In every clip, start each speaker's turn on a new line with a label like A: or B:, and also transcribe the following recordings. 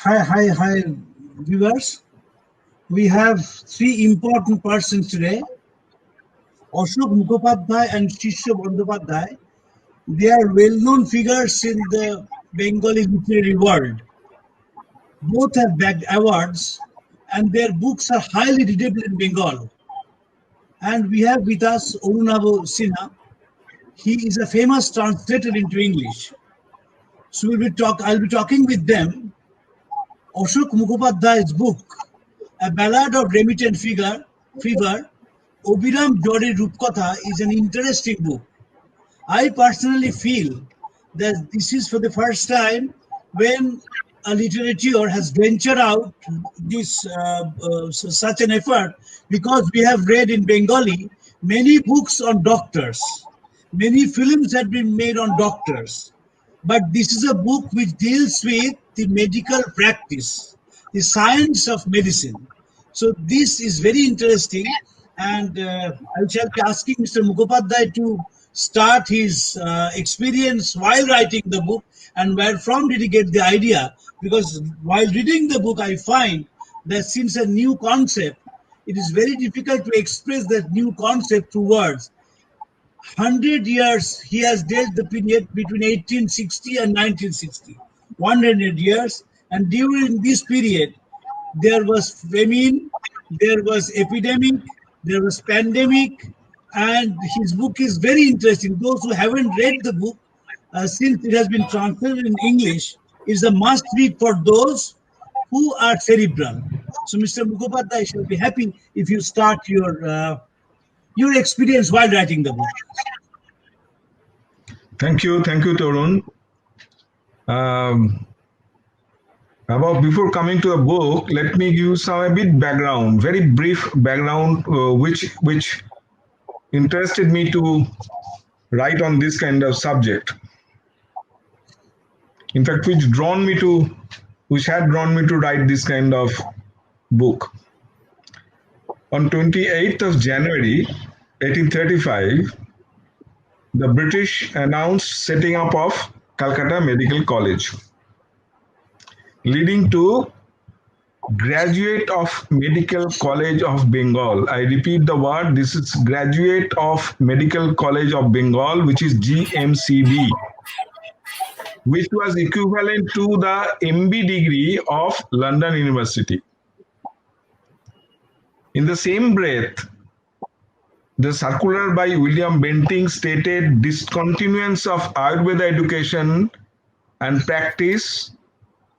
A: Hi, viewers. We have three important persons today: Ashok Mukhopadhyay and Shishya Bandyopadhyay. They are well-known figures in the Bengali literary world. Both have bagged awards, and their books are highly readable in Bengal. And we have with us Arunabh Sinha. He is a famous translator into English. So I'll be talking with them. Ashok Mukhopadhyay's book, A Ballad of Remittent Fever, Obiram Jori Rupkatha is an interesting book. I personally feel that this is for the first time when a literature has ventured out this such an effort, because we have read in Bengali many books on doctors, many films have been made on doctors, but this is a book which deals with the medical practice, the science of medicine. So this is very interesting, and I shall be asking Mr. Mukhopadhyay to start his experience while writing the book, and where from did he get the idea? Because while reading the book, I find that since a new concept, it is very difficult to express that new concept through words. 100 years he has dealt the period between 1860 and 1960, 100 years, and during this period there was famine, there was epidemic, there was pandemic, and his book is very interesting. Those who haven't read the book, since it has been translated in English, is a must read for those who are cerebral. So Mr. Mukhopadhyay, I shall be happy if you start your experience while writing the book.
B: Thank you, Torun. Um, about before coming to the book, let me give you some a bit background, very brief background, which interested me to write on this kind of subject. In fact, which had drawn me to write this kind of book. On 28th of January, 1835, the British announced setting up of Calcutta Medical College, leading to Graduate of Medical College of Bengal. I repeat the word, this is Graduate of Medical College of Bengal, which is GMCB, which was equivalent to the MB degree of London University. In the same breath, the circular by William Bentinck stated discontinuance of Ayurveda education and practice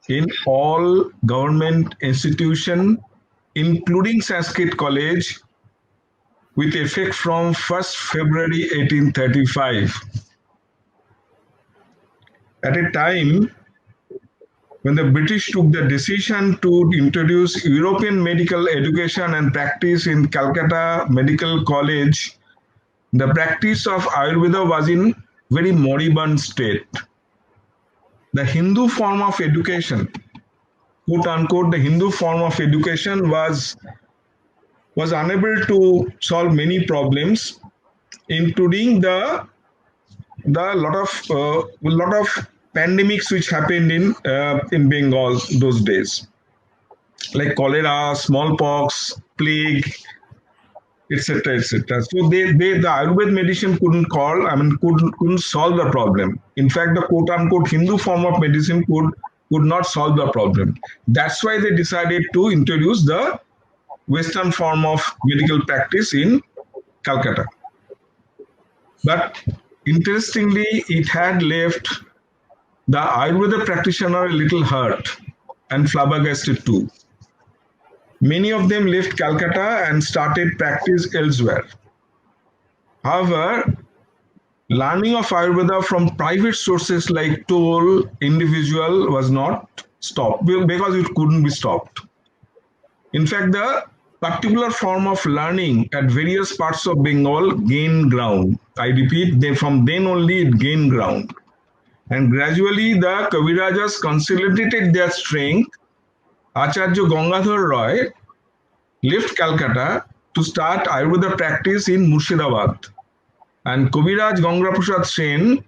B: in all government institutions, including Sanskrit College, with effect from 1st February 1835. At a time when the British took the decision to introduce European medical education and practice in Calcutta Medical College, the practice of Ayurveda was in very moribund state. The Hindu form of education, quote unquote, the Hindu form of education was unable to solve many problems, including the lot of pandemics which happened in Bengal those days, like cholera, smallpox, plague, etc., etc. So the Ayurveda medicine couldn't solve the problem. In fact, the quote unquote Hindu form of medicine could not solve the problem. That's why they decided to introduce the Western form of medical practice in Calcutta. But interestingly, it had left the Ayurveda practitioner a little hurt and flabbergasted too. Many of them left Calcutta and started practice elsewhere. However, learning of Ayurveda from private sources like toll individual was not stopped because it couldn't be stopped. In fact, the particular form of learning at various parts of Bengal gained ground. I repeat, from then only it gained ground. And gradually the Kavirajas consolidated their strength. Acharya Gangadhar Roy left Calcutta to start Ayurveda practice in Murshidabad. And Kaviraj Ganga Prasad Sen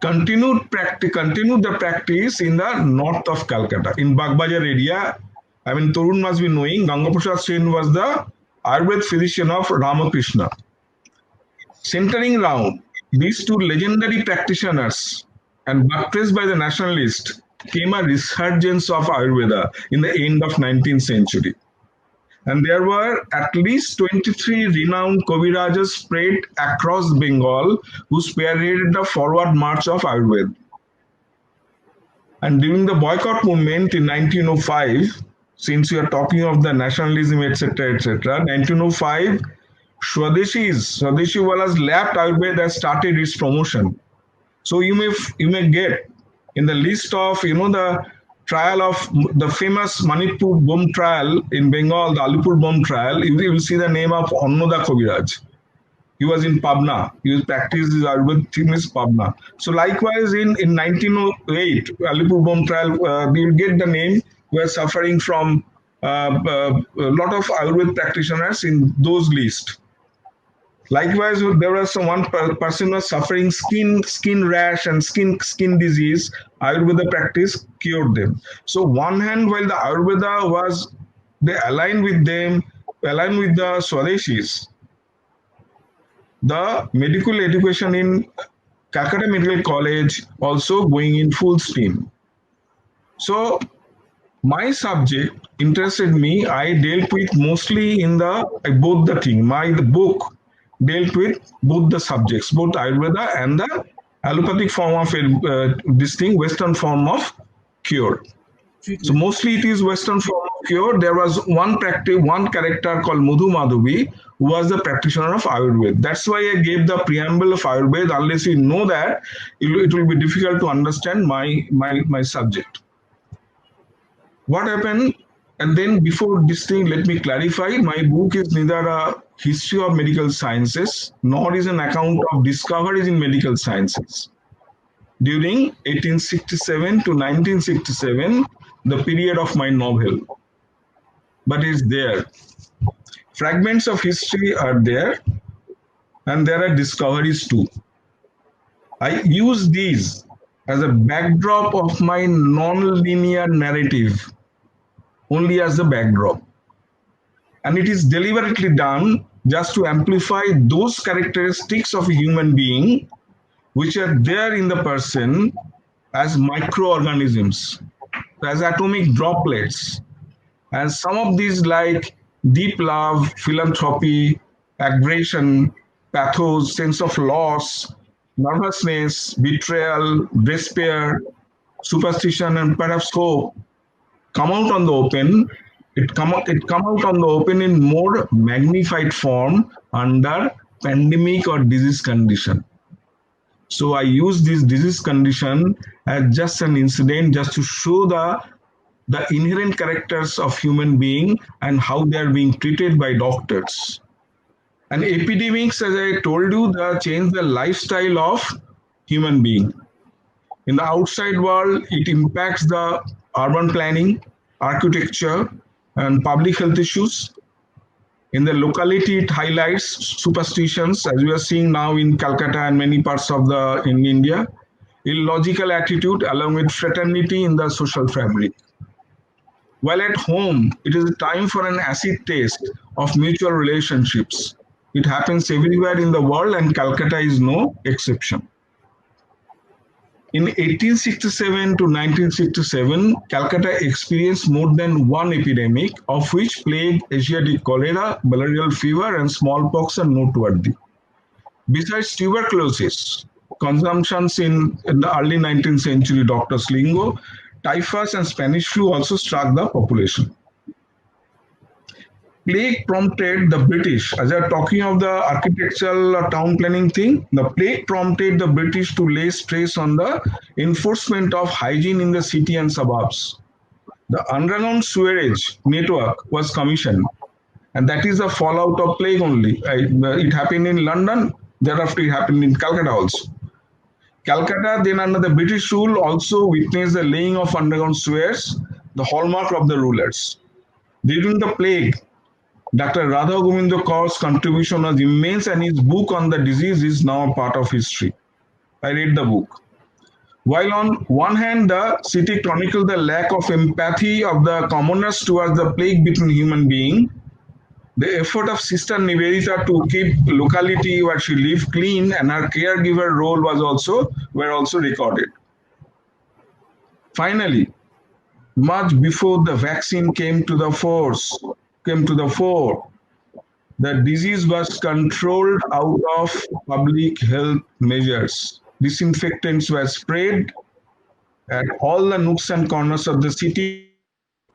B: continued the practice in the north of Calcutta, in Bagbajar area. I mean, Torun must be knowing, Gangaprasad Sen was the Ayurved physician of Ramakrishna. Centering round these two legendary practitioners and buttressed by the nationalists came a resurgence of Ayurveda in the end of 19th century. And there were at least 23 renowned Kavirajas spread across Bengal who spearheaded the forward march of Ayurveda. And during the boycott movement in 1905, since we are talking of the nationalism, etc., 1905, Swadeshiwalas left Ayurveda and started its promotion. So you may get in the list of the trial of the famous Manipur bomb trial in Bengal, the Alipur bomb trial. You will see the name of Annoda Kaviraj. He was in Pabna. He practiced his Ayurvedic thing is Pabna. So likewise in 1908 Alipur bomb trial, you will get the name. We are suffering from a lot of Ayurvedic practitioners in those lists. Likewise, there was one person was suffering skin rash and skin disease. Ayurveda practice cured them. So one hand, while the Ayurveda was, they aligned with the Swadeshis, the medical education in Calcutta Medical College also going in full steam. So my subject interested me. I dealt with mostly in both the thing. The book dealt with both the subjects, both Ayurveda and the allopathic form of this thing, Western form of cure. So mostly it is Western form of cure. There was one character called Madhu Madhavi who was the practitioner of Ayurveda. That's why I gave the preamble of Ayurveda. Unless you know that, it will be difficult to understand my subject. What happened? And then before this thing, let me clarify, my book is neither a history of medical sciences, nor is an account of discoveries in medical sciences. During 1867 to 1967, the period of my novel. But it's there. Fragments of history are there, and there are discoveries too. I use these as a backdrop of my non-linear narrative, only as the backdrop. And it is deliberately done just to amplify those characteristics of a human being which are there in the person as microorganisms, as atomic droplets. And some of these like deep love, philanthropy, aggression, pathos, sense of loss, nervousness, betrayal, despair, superstition, and perhaps hope come out on the open. It come out on the open in more magnified form under pandemic or disease condition. So I use this disease condition as just an incident, just to show the inherent characters of human being and how they are being treated by doctors. And epidemics, as I told you, they change the lifestyle of human being. In the outside world, it impacts the urban planning, architecture, and public health issues. In the locality, it highlights superstitions, as we are seeing now in Calcutta and many parts of in India, illogical attitude along with fraternity in the social fabric. While at home, it is a time for an acid test of mutual relationships. It happens everywhere in the world, and Calcutta is no exception. In 1867 to 1967, Calcutta experienced more than one epidemic, of which plague, Asiatic cholera, malarial fever, and smallpox are noteworthy. Besides tuberculosis, consumptions in the early 19th century, Dr. Slingo, typhus and Spanish flu also struck the population. Plague prompted the British, as I am talking of the architectural town planning thing, the plague prompted the British to lay stress on the enforcement of hygiene in the city and suburbs. The underground sewerage network was commissioned, and that is the fallout of plague only. It happened in London, thereafter it happened in Calcutta also. Calcutta, then under the British rule, also witnessed the laying of underground sewers, the hallmark of the rulers. During the plague, Dr. Radha Govindo Kaur's contribution was immense, and his book on the disease is now a part of history. I read the book. While on one hand, the city chronicled the lack of empathy of the commoners towards the plague between human beings, the effort of Sister Nivedita to keep locality where she lived clean and her caregiver role were also recorded. Finally, much before the vaccine came to the fore, the disease was controlled out of public health measures. Disinfectants were sprayed at all the nooks and corners of the city.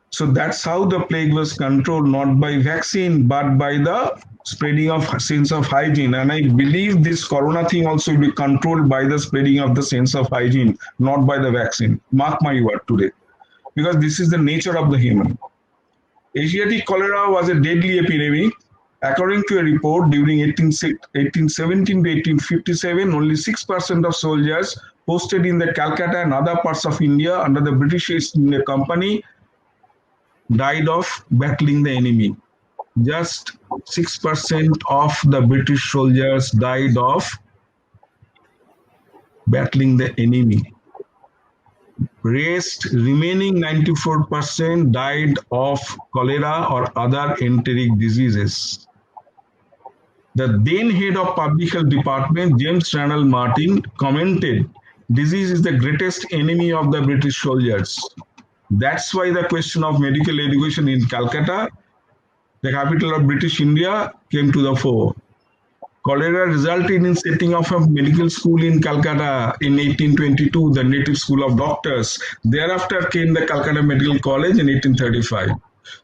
B: So that's how the plague was controlled, not by vaccine, but by the spreading of sense of hygiene. And I believe this corona thing also will be controlled by the spreading of the sense of hygiene, not by the vaccine. Mark my word today. Because this is the nature of the human. Asiatic cholera was a deadly epidemic. According to a report, during 1817 to 1857, only 6% of soldiers posted in the Calcutta and other parts of India under the British East India Company died of battling the enemy. Just 6% of the British soldiers died of battling the enemy. Remaining 94% died of cholera or other enteric diseases. The then head of Public Health Department, James Randall Martin, commented, "Disease is the greatest enemy of the British soldiers." That's why the question of medical education in Calcutta, the capital of British India, came to the fore. Cholera resulted in setting off a medical school in Calcutta in 1822, the native school of doctors. Thereafter came the Calcutta Medical College in 1835.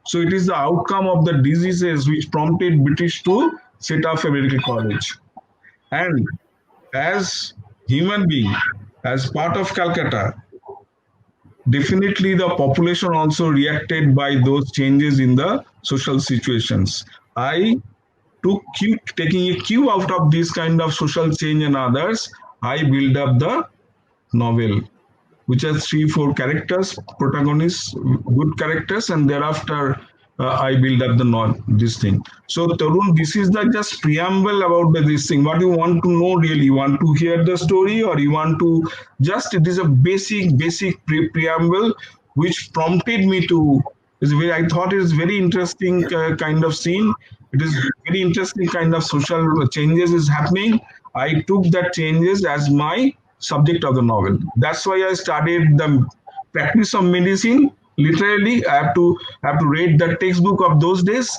B: So it is the outcome of the diseases which prompted British to set off a medical college. And as human being, as part of Calcutta, definitely the population also reacted by those changes in the social situations. Taking a cue out of this kind of social change and others, I build up the novel, which has 3-4 characters, protagonists, good characters, and thereafter I build up this thing. So Tarun, this is the just preamble about this thing. What you want to know really? You want to hear the story, or you want to just, it is a basic preamble which prompted me to, I thought it is very interesting kind of scene. It is very interesting kind of social changes is happening. I took that changes as my subject of the novel. That's why I studied the practice of medicine. Literally, I have to read the textbook of those days.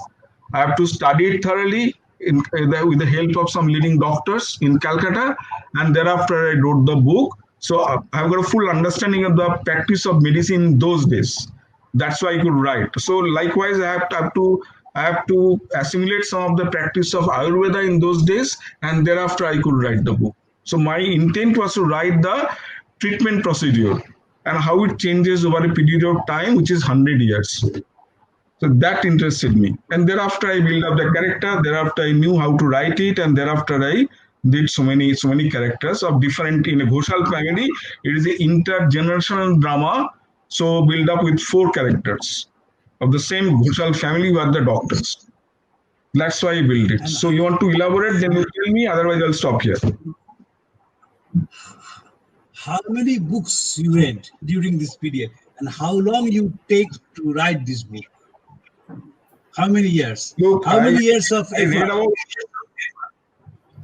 B: I have to study it thoroughly with the help of some leading doctors in Calcutta, and thereafter I wrote the book. So I've got a full understanding of the practice of medicine in those days. That's why I could write. So likewise, I have to assimilate some of the practice of Ayurveda in those days, and thereafter I could write the book. So my intent was to write the treatment procedure and how it changes over a period of time, which is 100 years. So that interested me. And thereafter I built up the character, thereafter I knew how to write it, and thereafter I did so many characters of different, in a Ghoshal family, it is an intergenerational drama, so built up with 4 characters of the same Ghoshal family who are the doctors. That's why I built it. So you want to elaborate, then you tell me, otherwise I'll stop here.
A: How many books you read during this period, and how long you take to write this book? How many years?
B: Look,
A: how many years of effort?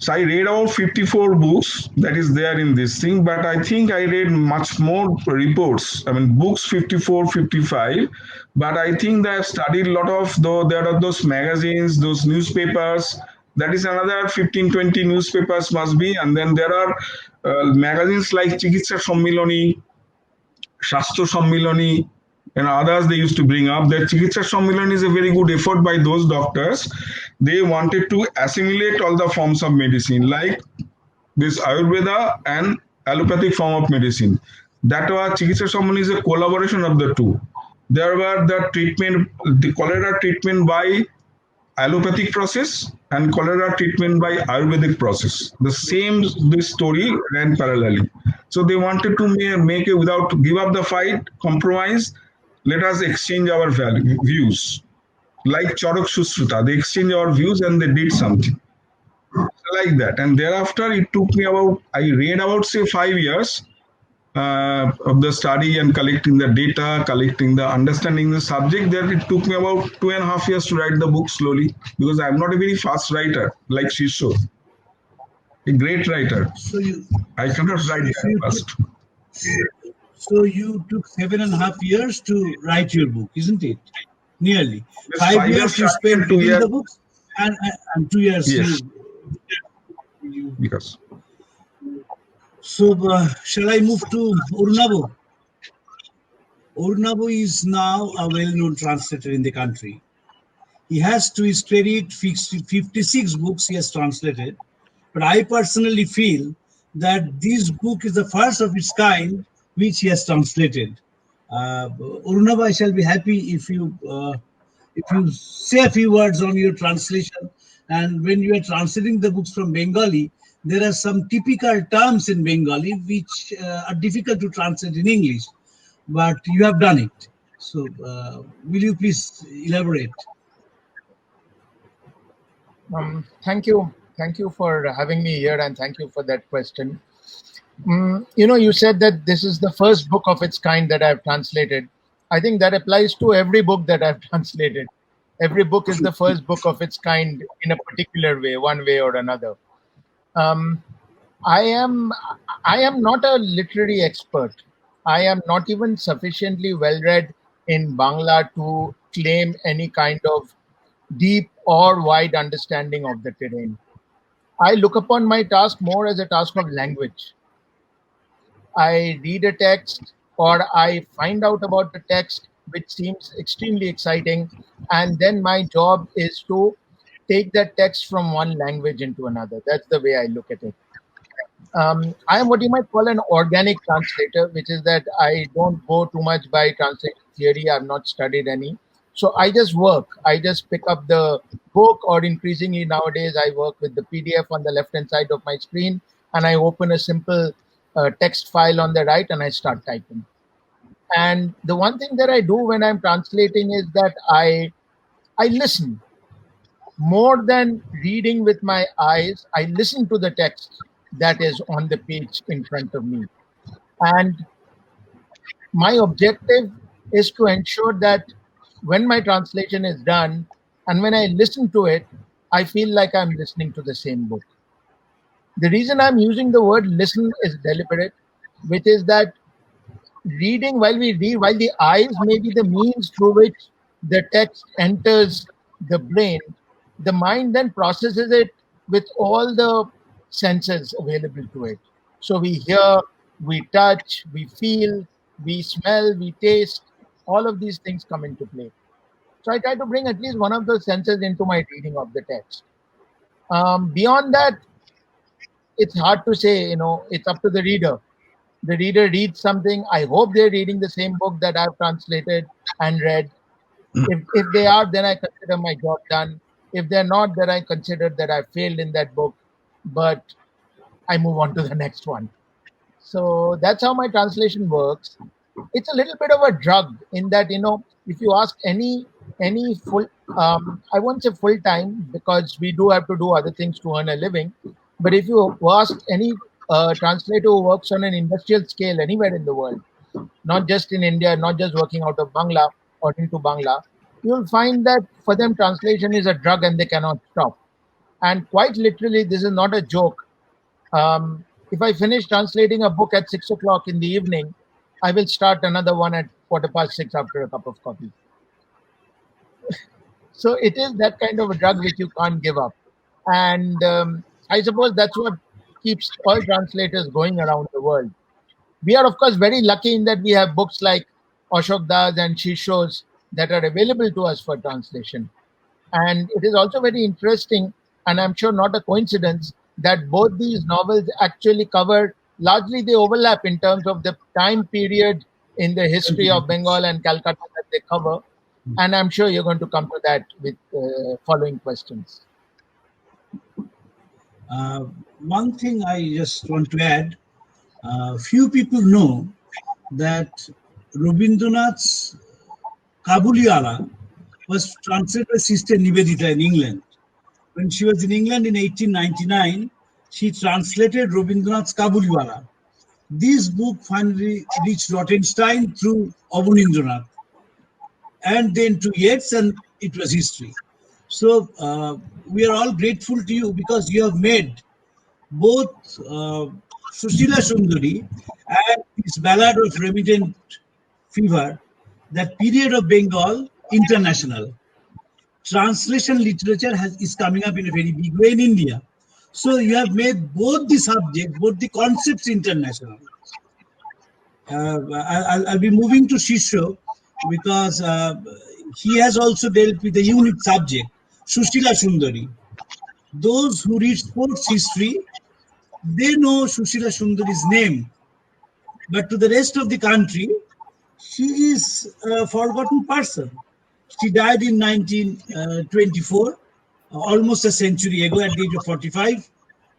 B: I read about 54 books that is there in this thing, but I think I read much more reports. I mean, books 54, 55, but I think that I've studied a lot of, though there are those magazines, those newspapers, that is another 15, 20 newspapers must be. And then there are magazines like Chikitsa Sammiloni, Shastro Sammiloni, and others they used to bring up. That Chikitsa Sammiloni is a very good effort by those doctors. They wanted to assimilate all the forms of medicine, like this Ayurveda and allopathic form of medicine. That was Chikitsa Sammiloni is a collaboration of the two. There were the cholera treatment by allopathic process and cholera treatment by Ayurvedic process. This story ran parallelly. So they wanted to make it without give up the fight, compromise. Let us exchange our views. Like Charak Shusruta, they exchanged our views and they did something like that. And thereafter, it took me I read about say 5 years. of the study and collecting the data, collecting the understanding the subject, that it took me about 2.5 years to write the book slowly, because I'm not a very fast writer like Shisho, a great writer.
A: So you,
B: I cannot write
A: so
B: that
A: you
B: fast.
A: took, so you took 7.5 years to write your book, isn't it? Nearly
B: Yes,
A: 5 years you
B: starting
A: spent
B: and 2
A: reading
B: years.
A: the books, and 2 years
B: Yes,
A: you.
B: because
A: So shall I move to Urnabu? Urnabu is now a well-known translator in the country. He has, to his credit, 56 books he has translated. But I personally feel that this book is the first of its kind which he has translated. Urnabu, I shall be happy if you say a few words on your translation. And when you are translating the books from Bengali, there are some typical terms in Bengali which are difficult to translate in English, but you have done it. So, will you please elaborate?
C: Thank you for having me here, and thank you for that question. You said that this is the first book of its kind that I've translated. I think that applies to every book that I've translated. Every book is the first book of its kind in a particular way, one way or another. Um, I am I am not a literary expert. I am not even sufficiently well read in Bangla to claim any kind of deep or wide understanding of the terrain. I look upon my task more as a task of language. I read a text or I find out about the text which seems extremely exciting, and then my job is to take that text from one language into another. That's the way I look at it. I am what you might call an organic translator, which is that I don't go too much by translation theory. I've not studied any. So I just work. I just pick up the book, or increasingly nowadays, I work with the PDF on the left hand side of my screen, and I open a simple text file on the right and I start typing. And the one thing that I do when I'm translating is that I listen more than reading with my eyes. I listen to the text that is on the page in front of me. And my objective is to ensure that when my translation is done and when I listen to it, I feel like I'm listening to the same book. The reason I'm using the word listen is deliberate, which is that reading, while we read, while the eyes may be the means through which the text enters the brain, the mind then processes it with all the senses available to it. So we hear, we touch, we feel, we smell, we taste, all of these things come into play. So I try to bring at least one of those senses into my reading of the text. Beyond that, it's hard to say, it's up to the reader. The reader reads something. I hope they're reading the same book that I've translated and read. If they are, then I consider my job done. If they're not, then I consider that I failed in that book, but I move on to the next one. So that's how my translation works. It's a little bit of a drug in that, if you ask any full, I won't say full time, because we do have to do other things to earn a living. But if you ask any translator who works on an industrial scale anywhere in the world, not just in India, not just working out of Bangla or into Bangla, you'll find that for them translation is a drug and they cannot stop. And quite literally, this is not a joke. If I finish translating a book at 6 o'clock in the evening, I will start another one at 6:15 after a cup of coffee. So it is that kind of a drug which you can't give up. And I suppose that's what keeps all translators going around the world. We are, of course, very lucky in that we have books like Ashok Das and Shishos that are available to us for translation. And it is also very interesting, and I'm sure not a coincidence, that both these novels actually cover, largely they overlap in terms of the time period in the history of Bengal and Calcutta that they cover. And I'm sure you're going to come to that with following questions.
A: One thing I just want to add, few people know that Rabindranath's Kabuliwala was translated by Sister Nivedita in England. When she was in England in 1899, she translated Rabindranath's Kabuliwala. This book finally reached Rottenstein through Abanindranath, and then to Yeats, and it was history. So we are all grateful to you because you have made both Sushila Sundari and this Ballad of Remittent Fever, that period of Bengal, international. Translation literature is coming up in a very big way in India. So you have made both the subjects, both the concepts international. I'll be moving to Shisho because he has also dealt with a unique subject, Sushila Sundari. Those who read sports history, they know Sushila Sundari's name, but to the rest of the country, she is a forgotten person. She died in 1924, almost a century ago at the age of 45.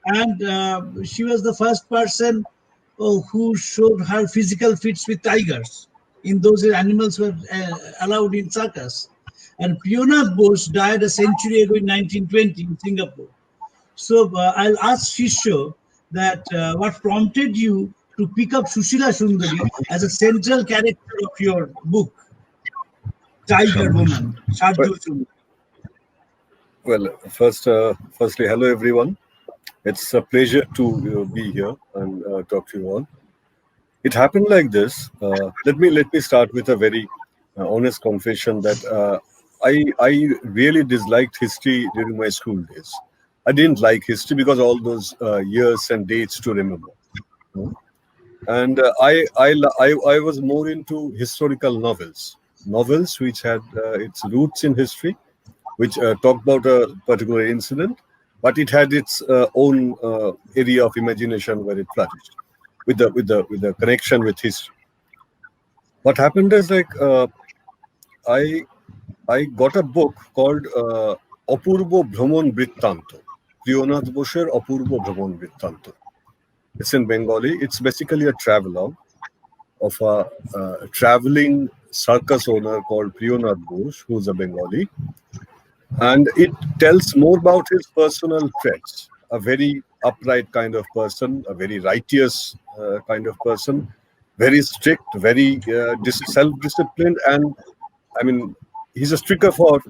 A: And she was the first person who showed her physical feats with tigers. In those days, animals were allowed in circus. And Priyanath Bose died a century ago in 1920 in Singapore. So I'll ask Shisho that what prompted you to pick up Sushila Sundari as a central character of your book, Tiger Woman, Shardul Sundari.
D: Well, firstly, hello everyone. It's a pleasure to be here and talk to you all. It happened like this. Let me start with a very honest confession that I really disliked history during my school days. I didn't like history because all those years and dates to remember. And I was more into historical novels which had its roots in history, which talked about a particular incident, but it had its own area of imagination where it flourished with the connection with history. What happened is I got a book called Apurbo Bhramon Brittanto, Priyanath Boser Apurbo Bhramon Brittanto. It's in Bengali. It's basically a travelogue of a traveling circus owner called Priyanath Bose, who's a Bengali. And it tells more about his personal traits. A very upright kind of person, a very righteous kind of person, very strict, very self-disciplined, and I mean, he's a sticker for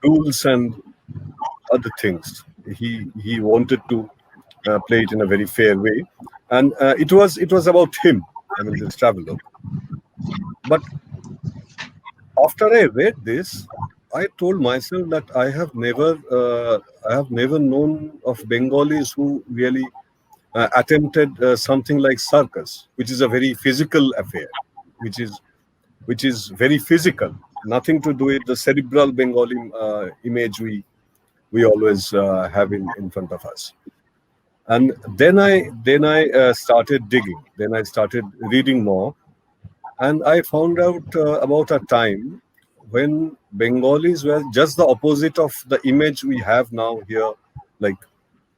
D: rules and other things. He wanted to play it in a very fair way, and it was about him. I mean, this travelogue. But after I read this, I told myself that I have never known of Bengalis who really attempted something like circus, which is a very physical affair, which is very physical, nothing to do with the cerebral Bengali image we always have in front of us. And then I started digging. Then I started reading more, and I found out about a time when Bengalis were just the opposite of the image we have now here. Like,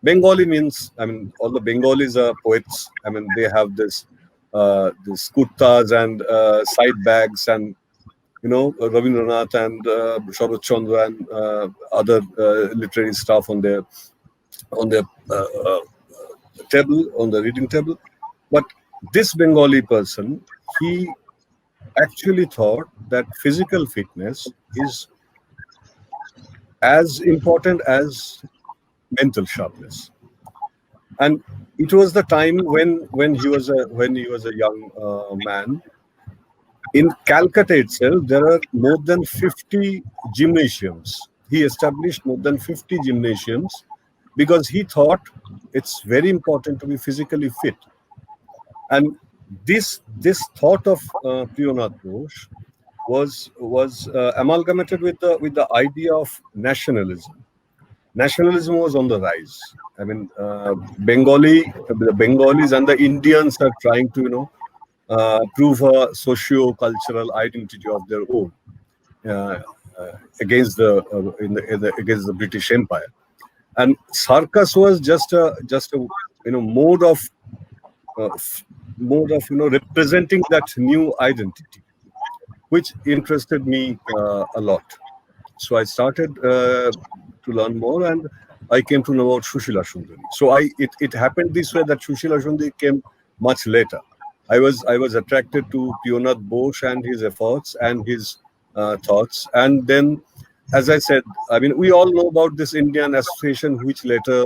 D: Bengali means, I mean, all the Bengalis are poets. I mean, they have this kurtas and side bags, and Rabindranath and Sharat Chandra and other literary stuff on their table, on the reading table. But this Bengali person, he actually thought that physical fitness is as important as mental sharpness. And it was the time when he was a young man. In Calcutta itself, there are more than 50 gymnasiums. He established more than 50 gymnasiums because he thought it's very important to be physically fit. And this thought of Priyanath Bose was amalgamated with the idea of nationalism. Nationalism was on the rise. I mean, the Bengalis and the Indians are trying to prove a socio-cultural identity of their own against the British Empire. And circus was just a mode of representing that new identity, which interested me a lot. So I started to learn more, and I came to know about Sushila Sundari. So it happened this way that Sushila Sundari came much later. I was attracted to Priyanath Bose and his efforts and his thoughts, and then, as I said, I mean, we all know about this Indian Association, which later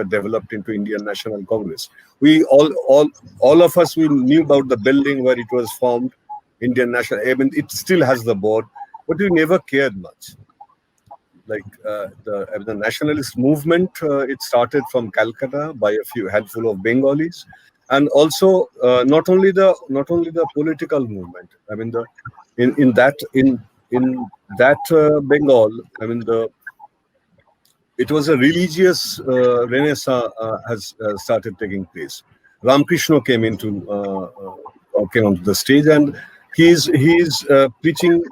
D: developed into Indian National Congress. We all of us, we knew about the building where it was formed, Indian National. I mean, it still has the board, but we never cared much. Like the nationalist movement, it started from Calcutta by a few handful of Bengalis, and also not only the political movement. I mean, in that Bengal, I mean, it was a religious renaissance has started taking place. Ramakrishna came onto the stage, and he's preaching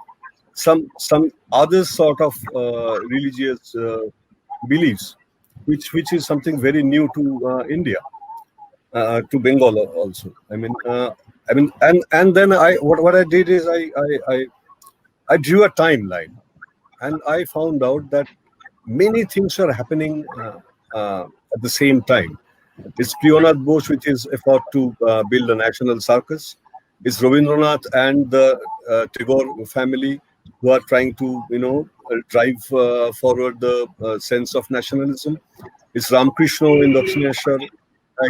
D: some other sort of religious beliefs, which is something very new to India, to Bengal also. I mean, and then what I did is I drew a timeline, and I found out that many things are happening at the same time. It's Priyanath Bose, which is effort to build a national circus. It's Rabindranath and the Tagore family who are trying to, drive forward the sense of nationalism. It's Ramakrishna in Dakshineshwar.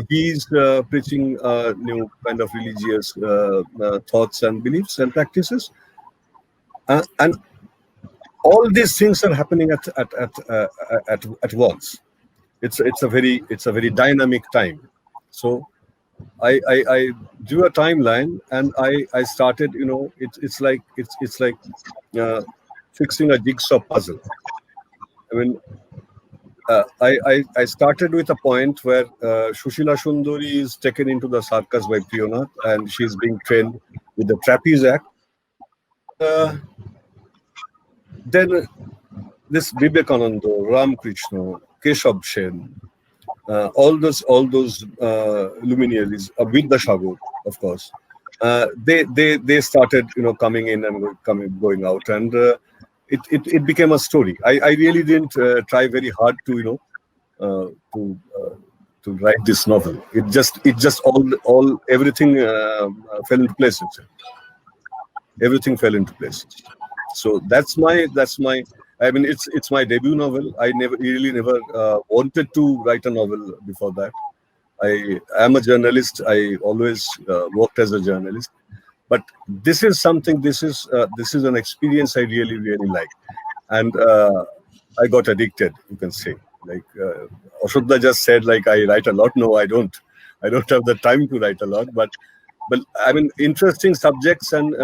D: He's preaching new kind of religious thoughts and beliefs and practices, and all these things are happening at once. It's a very dynamic time. So I drew a timeline, and I started. It's like fixing a jigsaw puzzle. I mean, I started with a point where Shushila Sundari is taken into the circus by Priyanath, and she's being trained with the trapeze act. Then this Vivekananda, Ramakrishna, Keshav Sen, all those luminaries, Vidyasagar, of course, they started coming in and going out, and it became a story. I really didn't try very hard to write this novel. It just all everything fell into place. Everything fell into place. So that's my. I mean, it's my debut novel. I never wanted to write a novel before that. I am a journalist. I always worked as a journalist, but this is something. This is an experience I really like, and I got addicted. You can say, like Ashudha just said, like I write a lot. No, I don't. I don't have the time to write a lot, but I mean, interesting subjects and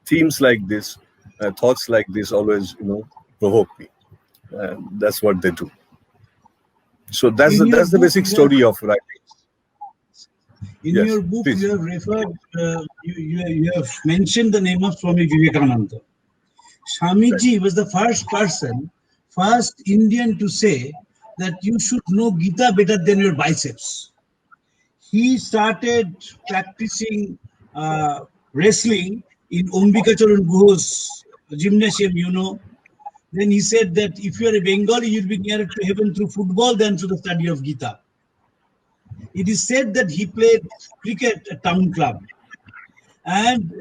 D: themes like this. Thoughts like this always, provoke me. That's what they do. So that's the basic story of writing.
A: In your book, please. You have referred, you have mentioned the name of Swami Vivekananda. Swamiji was the first Indian to say that you should know Gita better than your biceps. He started practicing wrestling in Ambika Charan Guho's gymnasium, Then he said that if you are a Bengali, you'll be nearer to heaven through football than through the study of Gita. It is said that he played cricket at Town Club, and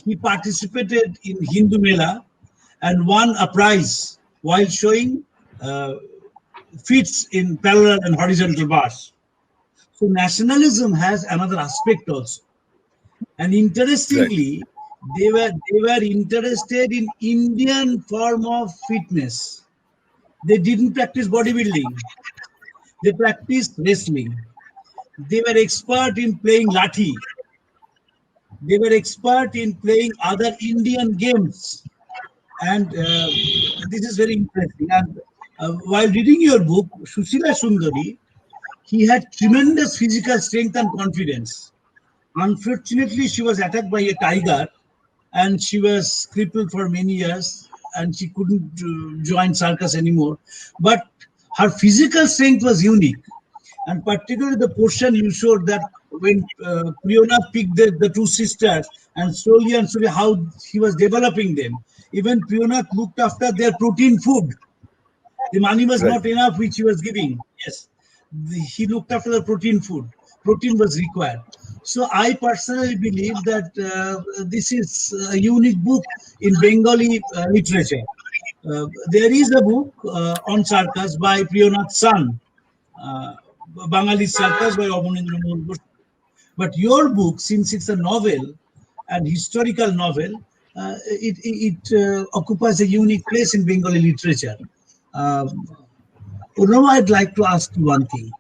A: he participated in Hindu Mela and won a prize while showing feats in parallel and horizontal bars. So nationalism has another aspect also. And interestingly, they were interested in Indian form of fitness. They didn't practice bodybuilding. They practiced wrestling. They were expert in playing lathi. They were expert in playing other Indian games. And this is very interesting. And while reading your book, Shushila Sundari, he had tremendous physical strength and confidence. Unfortunately, she was attacked by a tiger, and she was crippled for many years, and she couldn't join circus anymore. But her physical strength was unique, and particularly the portion you showed that when Priyanath picked the two sisters, and slowly how he was developing them. Even Priyanath looked after their protein food. The money was not enough which he was giving. Yes. he looked after the protein food. Protein was required. So I personally believe that this is a unique book in Bengali literature. There is a book on circus by Priyonath San, Bangali Circus by Obanendra Mohan Bose. But your book, since it's a novel and historical novel, it occupies a unique place in Bengali literature. Urnav, I'd like to ask you one thing.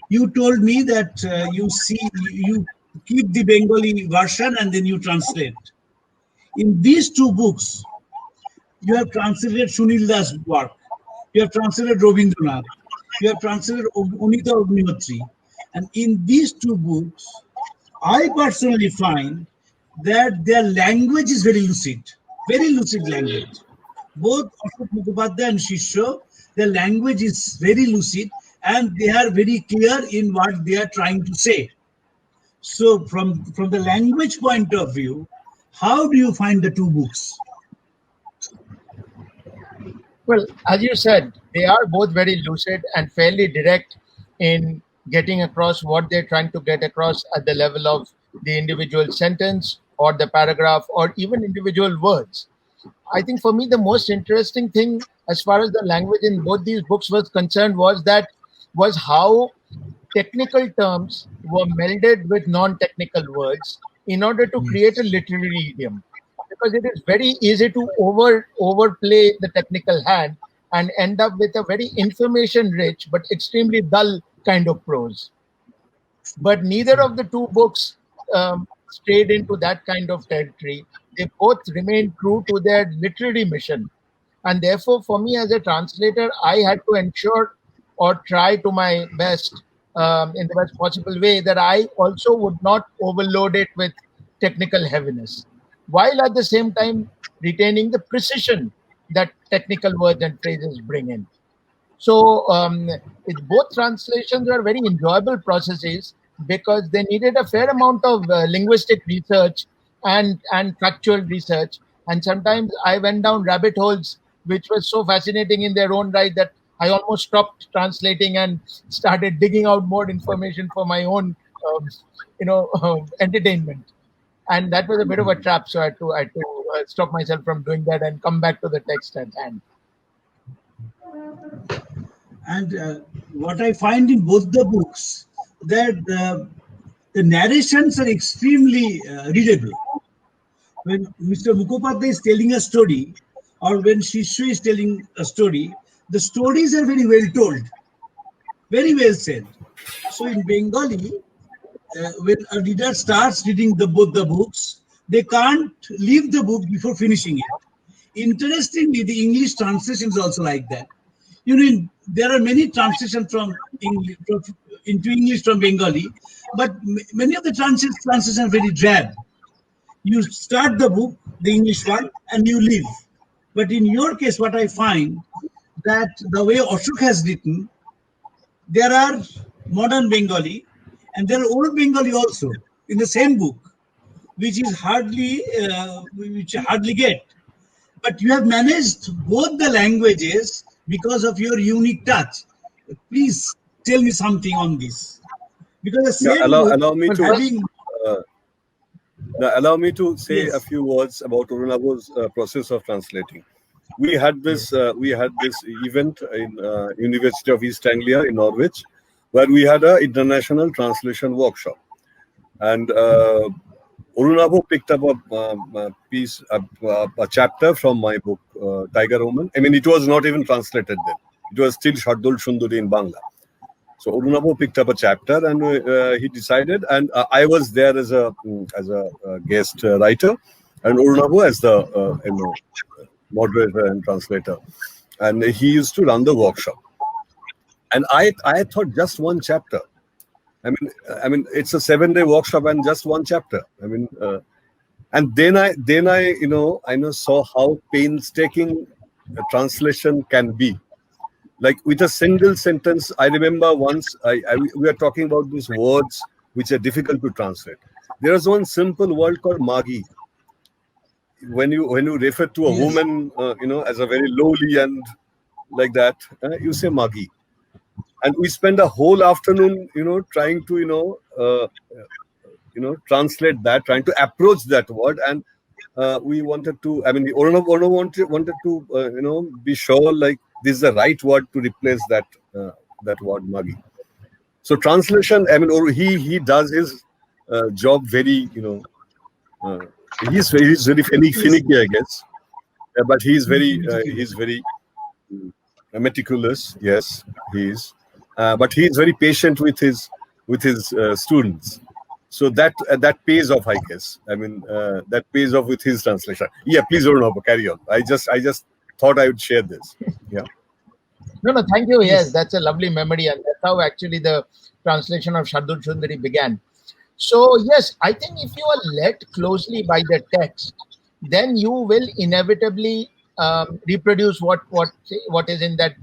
A: You told me that you keep the Bengali version and then you translate. In these two books, you have translated Sunil Das' work, you have translated Rabindranath, you have translated Anita Agnihotri. And in these two books, I personally find that their language is very lucid language. Both Ashok Mukhopadhyay and Shishya, their language is very lucid and they are very clear in what they are trying to say. So from the language point of view, how do you find the two books?
C: Well, as you said, they are both very lucid and fairly direct in getting across what they're trying to get across at the level of the individual sentence or the paragraph or even individual words. I think for me, the most interesting thing as far as the language in both these books was concerned was how technical terms were melded with non-technical words in order to create a literary idiom. Because it is very easy to overplay the technical hand and end up with a very information-rich but extremely dull kind of prose. But neither of the two books strayed into that kind of territory. They both remained true to their literary mission. And therefore, for me as a translator, I had to ensure or try to my best in the best possible way that I also would not overload it with technical heaviness, while at the same time retaining the precision that technical words and phrases bring in. So both translations were very enjoyable processes because they needed a fair amount of linguistic research and factual research. And sometimes I went down rabbit holes which were so fascinating in their own right that I almost stopped translating and started digging out more information for my own, entertainment. And that was a bit of a trap. So I had to stop myself from doing that and come back to the text at hand.
A: And what I find in both the books, that the narrations are extremely readable. When Mr. Mukhopadhyay is telling a story, or when Shishya is telling a story, the stories are very well told, very well said. So in Bengali, when a reader starts reading both the books, they can't leave the book before finishing it. Interestingly, the English translation is also like that. There are many translations from English into English from Bengali, but many of the translations are very drab. You start the book, the English one, and you leave. But in your case, what I find that the way Ashok has written, there are modern Bengali and there are old Bengali also in the same book, which you hardly get. But you have managed both the languages because of your unique touch. Please tell me something on this. Because the same
D: allow me to say
A: Yes.
D: a few words about Urunavo's process of translating. We had this event in University of East Anglia in Norwich, where we had an international translation workshop, and Urunavo picked up a chapter from my book, Tiger Woman. I mean, it was not even translated then; it was still Shardul Shunduri in Bangla. So Urunavo picked up a chapter, and he decided, and I was there as a guest writer, and Urunavo as the moderator and translator, and he used to run the workshop. And I thought just one chapter. I mean, it's a 7-day workshop and just one chapter. And then I saw how painstaking a translation can be. Like with a single sentence, I remember once we were talking about these words which are difficult to translate. There is one simple word called magi. When you refer to a woman, as a very lowly and like that, you say magi. and we spend a whole afternoon, trying to, translate that, trying to approach that word, and we wanted to. I mean, Orno wanted to, be sure like this is the right word to replace that word Magi. So translation. I mean, or he does his job very, he's very finicky, I guess. But he's very meticulous. Yes, he is. But he is very patient with his students. So that pays off, I guess. I mean, that pays off with his translation. Yeah, please don't know. Carry on. I just thought I would share this. Yeah.
C: No, thank you. Yes, that's a lovely memory, and that's how actually the translation of Shardul Sundari began. So yes, I think if you are led closely by the text, then you will inevitably reproduce what is in that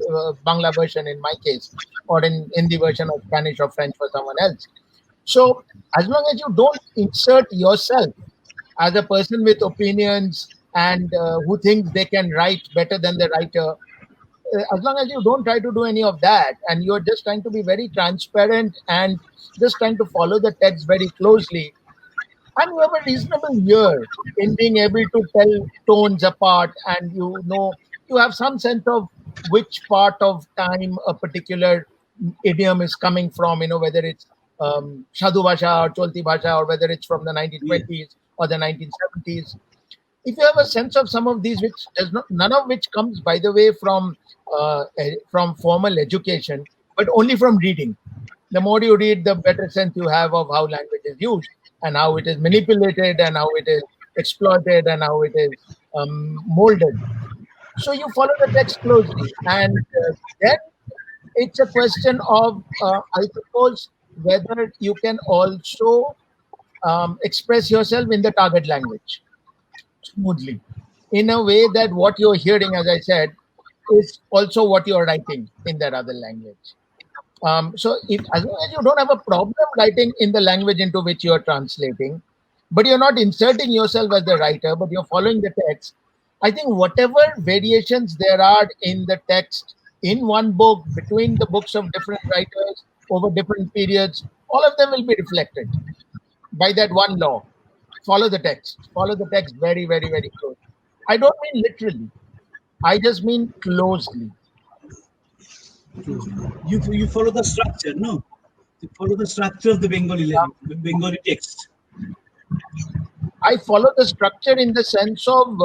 C: Bangla version in my case, or in the version of Spanish or French for someone else. So as long as you don't insert yourself as a person with opinions and who thinks they can write better than the writer, as long as you don't try to do any of that, and you're just trying to be very transparent and just trying to follow the text very closely, and you have a reasonable ear in being able to tell tones apart, and you have some sense of which part of time a particular idiom is coming from, whether it's Sadhu Bhasha or Cholti Bhasha, or whether it's from the 1920s or the 1970s. If you have a sense of some of these, which does not, none of which comes, by the way, from formal education, but only from reading. The more you read, the better sense you have of how language is used and how it is manipulated and how it is exploited and how it is molded. So you follow the text closely, and then it's a question of, I suppose, whether you can also express yourself in the target language smoothly, in a way that what you're hearing, as I said, is also what you're writing in that other language. So as long as you don't have a problem writing in the language into which you're translating, but you're not inserting yourself as the writer, but you're following the text, I think whatever variations there are in the text in one book, between the books of different writers over different periods, all of them will be reflected by that one law. Follow the text. Follow the text very, very, very closely. I don't mean literally. I just mean closely.
A: You follow the structure, no? You follow the structure of the Bengali text.
C: I follow the structure in the sense of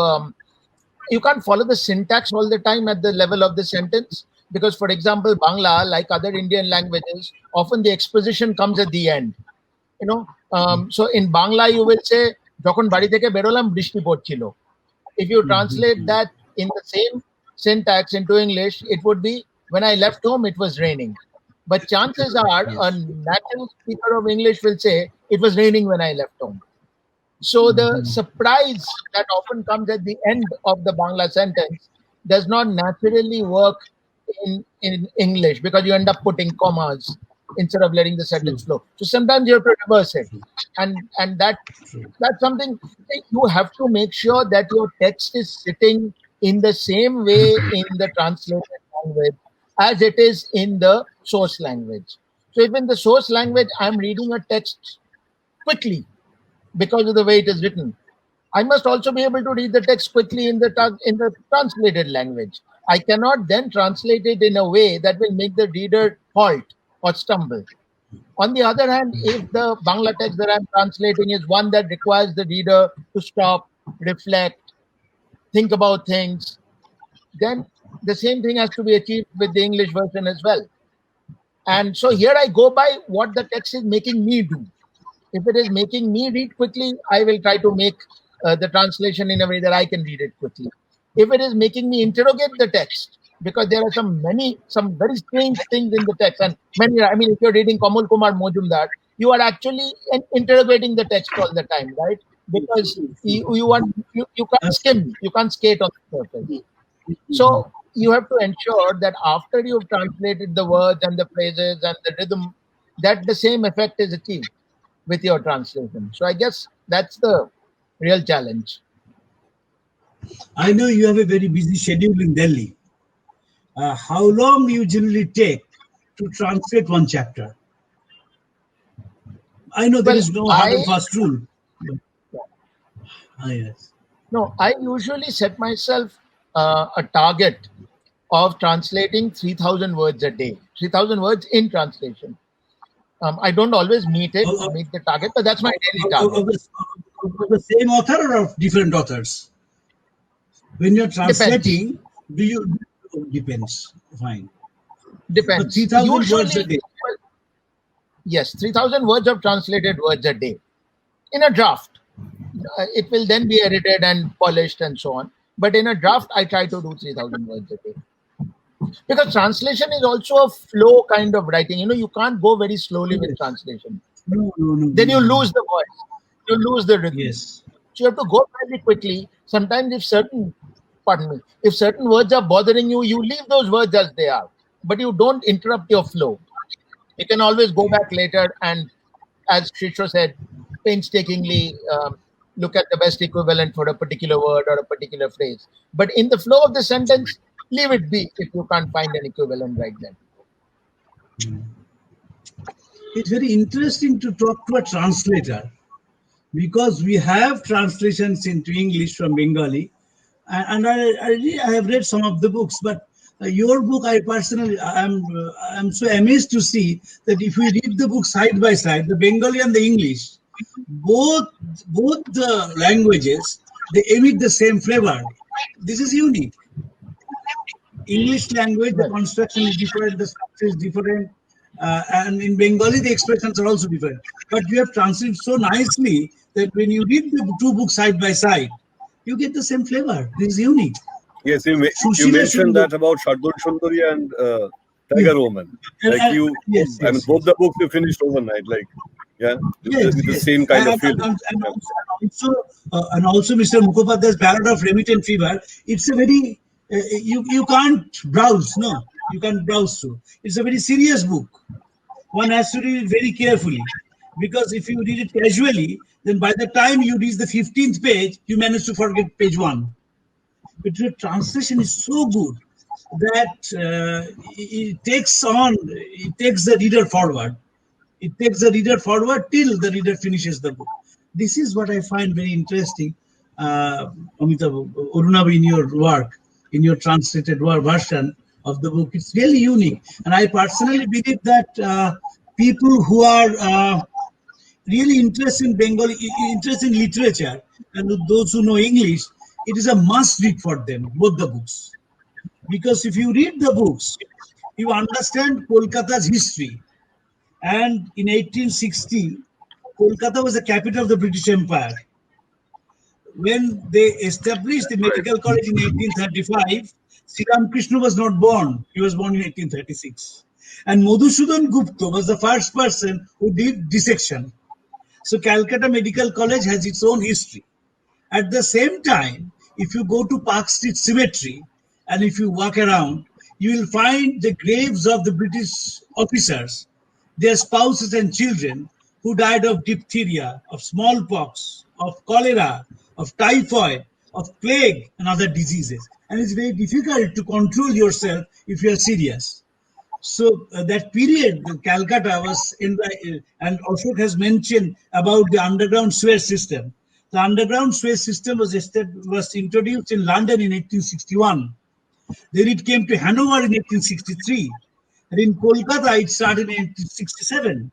C: you can't follow the syntax all the time at the level of the sentence, because, for example, Bangla, like other Indian languages, often the exposition comes at the end. So in Bangla you will say, "Jokhon bari theke berolam brishti porchilo." If you translate that in the same syntax into English, it would be, "When I left home, it was raining." But chances are a natural speaker of English will say, "It was raining when I left home." So the surprise that often comes at the end of the Bangla sentence does not naturally work in English, because you end up putting commas instead of letting the sentence flow. So sometimes you have to reverse it, and that's something you have to make sure that your text is sitting in the same way in the translated language as it is in the source language. So if in the source language I'm reading a text quickly because of the way it is written, I must also be able to read the text quickly in the translated language. I cannot then translate it in a way that will make the reader halt or stumble. On the other hand, if the Bangla text that I'm translating is one that requires the reader to stop, reflect, think about things, then the same thing has to be achieved with the English version as well. And so here I go by what the text is making me do. If it is making me read quickly, I will try to make the translation in a way that I can read it quickly. If it is making me interrogate the text, because there are some very strange things in the text, and if you're reading Kamal Kumar Mojumdar, you are actually interrogating the text all the time, right? Because you can't skim, you can't skate on the surface. So you have to ensure that after you've translated the words and the phrases and the rhythm, that the same effect is achieved with your translation. So I guess that's the real challenge.
A: I know you have a very busy schedule in Delhi. How long do you generally take to translate one chapter? I know there
C: Well,
A: is no hard and
C: I
A: fast rule. Yes.
C: no, I usually set myself a target of translating 3,000 words a day, 3,000 words in translation. I don't always meet
A: Of, of,
C: the target, but that's my daily
A: of,
C: target.
A: of the same author or of different authors? When you're
C: Depends.
A: translating, do you depends? Fine. But
C: Depends.
A: 3,000 words a
C: Usually,
A: day.
C: well, yes, 3,000 words of translated words a day in a draft. It will then be edited and polished and so on. But in a draft, I try to do 3,000 words a day. Because translation is also a flow kind of writing. You can't go very slowly with
A: Yes.
C: translation.
A: No.
C: Then you lose the voice, you lose the rhythm.
A: Yes.
C: So you have to go fairly quickly. Sometimes if certain words are bothering you, you leave those words as they are, but you don't interrupt your flow. You can always go back later and, as Shishra said, painstakingly look at the best equivalent for a particular word or a particular phrase. But in the flow of the sentence, leave it be if you can't find an equivalent right then.
A: It's very interesting to talk to a translator because we have translations into English from Bengali, and I have read some of the books, but your book, I'm so amazed to see that if we read the book side by side, the Bengali and the English, both the languages, they emit the same flavor. This is unique. English language, the
C: Well,
A: construction is different, the structure is different, and in Bengali, the expressions are also different. But you have translated so nicely that when you read the two books side by side, you get the same flavor. This is unique.
D: Yes, you
A: Sushila
D: mentioned
A: Sundar.
D: that about Shardul Sundari and
A: Yeah.
D: Tiger Woman.
A: And,
D: Like you,
A: yes,
D: I mean,
A: yes,
D: both
A: yes.
D: the books you finished overnight. Like, yeah,
A: Yes,
D: with the
A: yes.
D: same kind of feeling.
A: And also Mr. Mukhopadhyay's Ballad of Remittent Fever. It's a very you can't browse. No, you can't browse through. It's a very serious book. One has to read it very carefully because if you read it casually, then by the time you reach the 15th page, you manage to forget page one. But your translation is so good that it takes the reader forward. It takes the reader forward till the reader finishes the book. This is what I find very interesting, Amitabh, Arunabh, in your work, in your translated version of the book. It's really unique. And I personally believe that people who are really interested in Bengali, interested in literature, and those who know English, it is a must read for them, both the books. Because if you read the books, you understand Kolkata's history. And in 1860, Kolkata was the capital of the British Empire. When they established the medical college in 1835, Sri Ramakrishna was not born. He was born in 1836. And Madhusudan Gupta was the first person who did dissection. So Calcutta Medical College has its own history. At the same time, if you go to Park Street Cemetery and if you walk around, you will find the graves of the British officers, their spouses and children who died of diphtheria, of smallpox, of cholera, of typhoid, of plague, and other diseases. And it's very difficult to control yourself if you are serious. So that period, Calcutta was in the, and Ashok has mentioned about the underground sewage system. The underground sewage system was introduced in London in 1861. Then it came to Hanover in 1863. And in Kolkata, it started in 1867.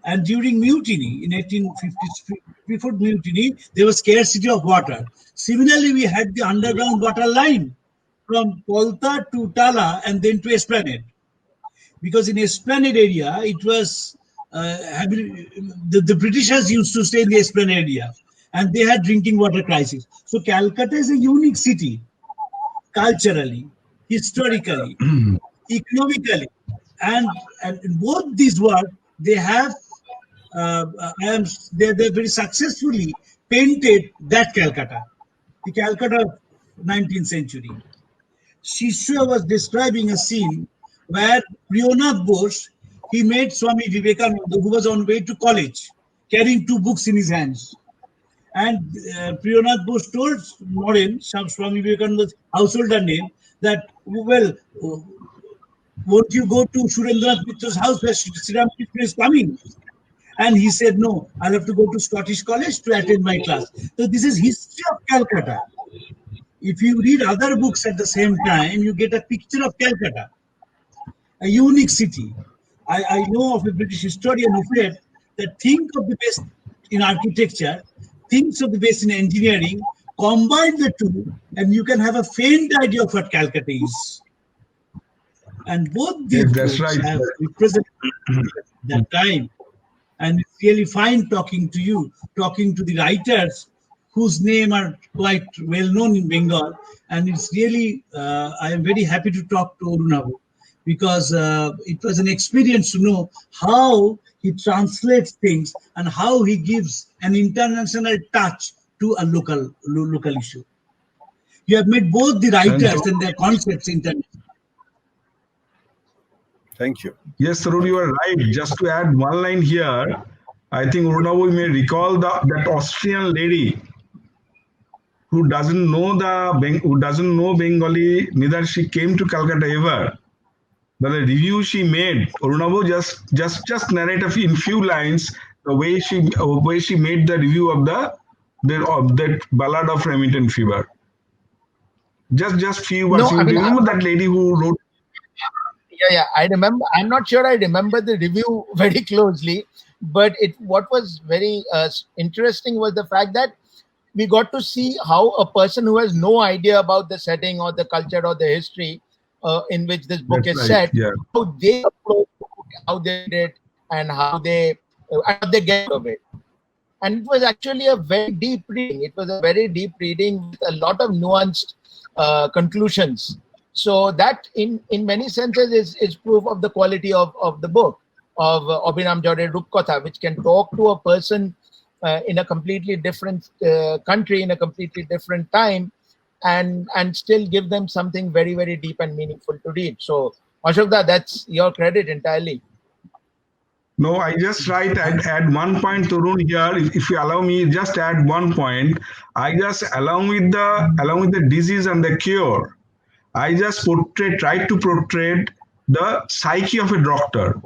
A: And during mutiny in 1850, before mutiny, there was scarcity of water. Similarly, we had the underground water line from Polta to Tala and then to Esplanade. Because in Esplanade area, it was the Britishers used to stay in the Esplanade area, and they had drinking water crisis. So Calcutta is a unique city, culturally, historically, economically, and both these work they have. They very successfully painted that Calcutta, the Calcutta of 19th century. Shishya was describing a scene where Priyonath Bose, he met Swami Vivekananda, who was on way to college, carrying two books in his hands. And Priyonath Bose told Swami Vivekananda's householder name that, well, won't you go to Surendranath Mitra's house where Sri Ram Krishna is coming? And he said, no, I'll have to go to Scottish College to attend my class. So this is history of Calcutta. If you read other books at the same time, you get a picture of Calcutta, a unique city. I know of a British historian who said that think of the best in architecture, think of the best in engineering, combine the two, and you can have a faint idea of what Calcutta is. And both these
B: Yes, that's
A: books
B: right.
A: have represented that time. And it's really fine talking to you, talking to the writers whose name are quite well known in Bengal. And it's really, I am very happy to talk to Arunabhu, because it was an experience to know how he translates things and how he gives an international touch to a local issue. You have made both the writers and their concepts international.
D: Thank you.
B: Yes, Tarun, you are right. Just to add one line here, I think Arunabhu may recall that Austrian lady who doesn't know Bengali, neither she came to Calcutta ever. But the review she made, Arunabhu just narrate in few lines the way she made the review of that Ballad of Remington Fever. Just few words.
C: No,
B: You
C: I mean,
B: remember that lady who wrote?
C: Yeah, I remember. I'm not sure I remember the review very closely, but what was very interesting was the fact that we got to see how a person who has no idea about the setting or the culture or the history in which this book
B: That's
C: is
B: right,
C: set,
B: yeah.
C: how they approach the book, how they did it, and how they get out of it. And it was actually a very deep reading. It was a very deep reading with a lot of nuanced conclusions. So that, in many senses, is proof of the quality of the book, of Abhinam Jore Rupkatha, which can talk to a person in a completely different country, in a completely different time, and still give them something very, very deep and meaningful to read. So, Ashokda, that's your credit entirely.
B: No, I just add one point, Tarun, here. If you allow me, just add one point. I just along with the disease and the cure, I just try to portray the psyche of a doctor.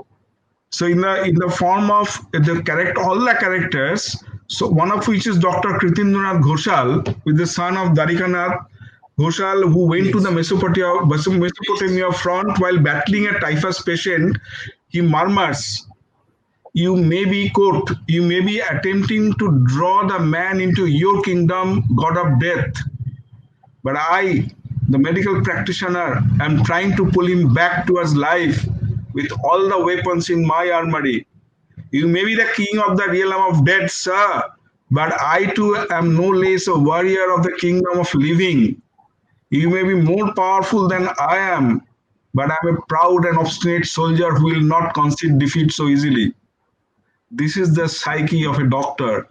B: So in the form of all the characters, so one of which is Dr. Kritindranath Ghoshal, with the son of Dwarikanath Ghoshal, who went to the Mesopotamia front while battling a typhus patient. He murmurs, "You may be attempting to draw the man into your kingdom, god of death. But I, the medical practitioner, am trying to pull him back towards life with all the weapons in my armory. You may be the king of the realm of dead, sir, but I too am no less a warrior of the kingdom of living. You may be more powerful than I am, but I am a proud and obstinate soldier who will not concede defeat so easily." This is the psyche of a doctor.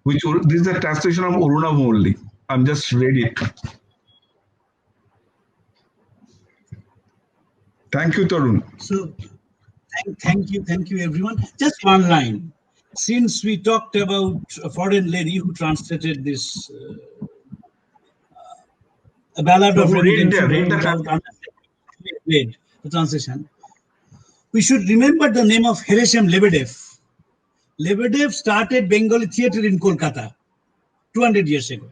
B: This is the translation of Arunabhu only. I'm just read it. Thank you, Tarun.
A: So, thank you, everyone. Just one line. Since we talked about a foreign lady who translated this a ballad of Remington Fever, read the translation, we should remember the name of Harishem Lebedev. Lebedev started Bengali theatre in Kolkata 200 years ago.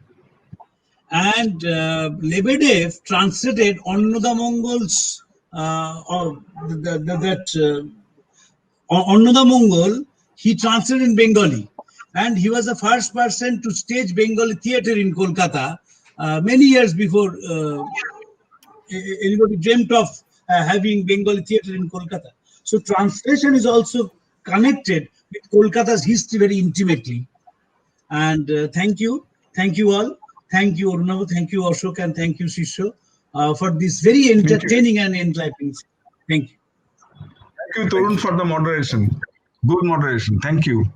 A: And Lebedev translated Annoda Mongol's Annoda Mongol, he translated in Bengali. And he was the first person to stage Bengali theatre in Kolkata many years before anybody dreamt of having Bengali theatre in Kolkata. So translation is also connected with Kolkata's history very intimately. And thank you all. Thank you, Arunabhu. Thank you, Ashok, and thank you, Shisho, for this very entertaining and enlightening. Thank you.
B: Thank you, Tarun, for the moderation. Good moderation. Thank you.